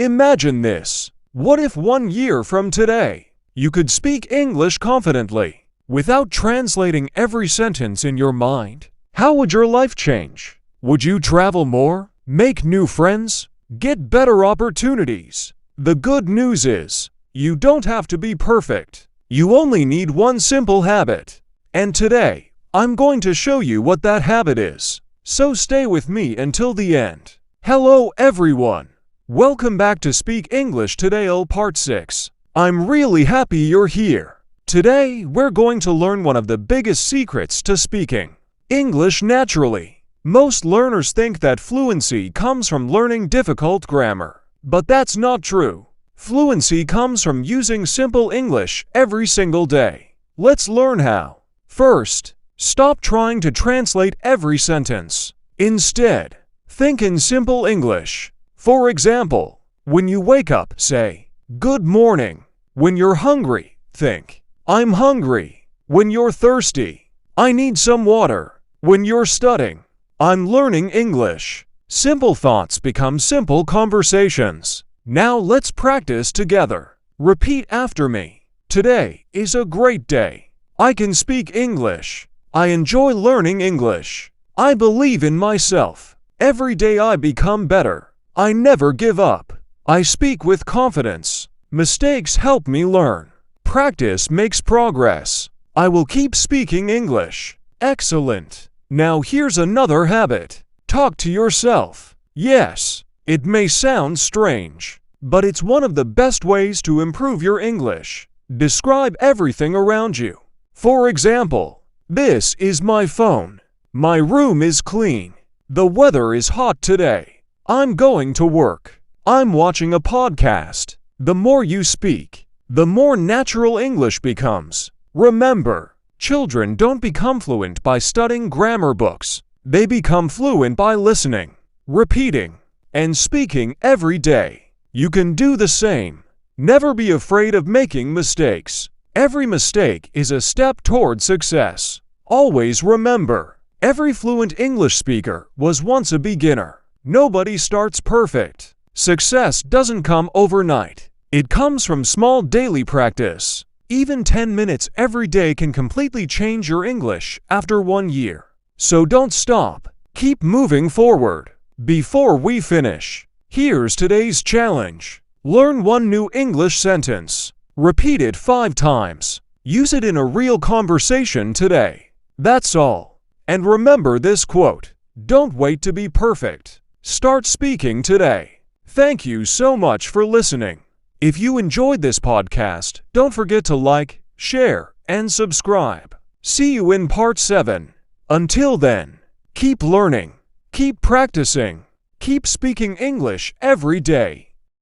Imagine this. What if 1 year from today, you could speak English confidently, without translating every sentence in your mind? How would your life change? Would you travel more, make new friends, get better opportunities? The good news is, you don't have to be perfect. You only need one simple habit. And today, I'm going to show you what that habit is. So stay with me until the end. Hello everyone. Welcome back to Speak English Today Part 6. I'm really happy you're here. Today, we're going to learn one of the biggest secrets to speaking English naturally. Most learners think that fluency comes from learning difficult grammar. But that's not true. Fluency comes from using simple English every single day. Let's learn how. First, stop trying to translate every sentence. Instead, think in simple English. For example, when you wake up, say, "Good morning." When you're hungry, think, "I'm hungry." When you're thirsty, "I need some water." When you're studying, "I'm learning English." Simple thoughts become simple conversations. Now let's practice together. Repeat after me. Today is a great day. I can speak English. I enjoy learning English. I believe in myself. Every day I become better. I never give up. I speak with confidence. Mistakes help me learn. Practice makes progress. I will keep speaking English. Excellent. Now here's another habit. Talk to yourself. Yes, it may sound strange, but it's one of the best ways to improve your English. Describe everything around you. For example, this is my phone. My room is clean. The weather is hot today. I'm going to work. I'm watching a podcast. The more you speak, the more natural English becomes. Remember, children don't become fluent by studying grammar books. They become fluent by listening, repeating, and speaking every day. You can do the same. Never be afraid of making mistakes. Every mistake is a step toward success. Always remember, every fluent English speaker was once a beginner. Nobody starts perfect. Success doesn't come overnight. It comes from small daily practice. Even 10 minutes every day can completely change your English after 1 year. So don't stop. Keep moving forward. Before we finish, here's today's challenge. Learn one new English sentence. Repeat it 5 times. Use it in a real conversation today. That's all. And remember this quote. Don't wait to be perfect. Start speaking today. Thank you so much for listening. If you enjoyed this podcast, don't forget to like, share, and subscribe. See you in part 7. Until then, keep learning, keep practicing, keep speaking English every day.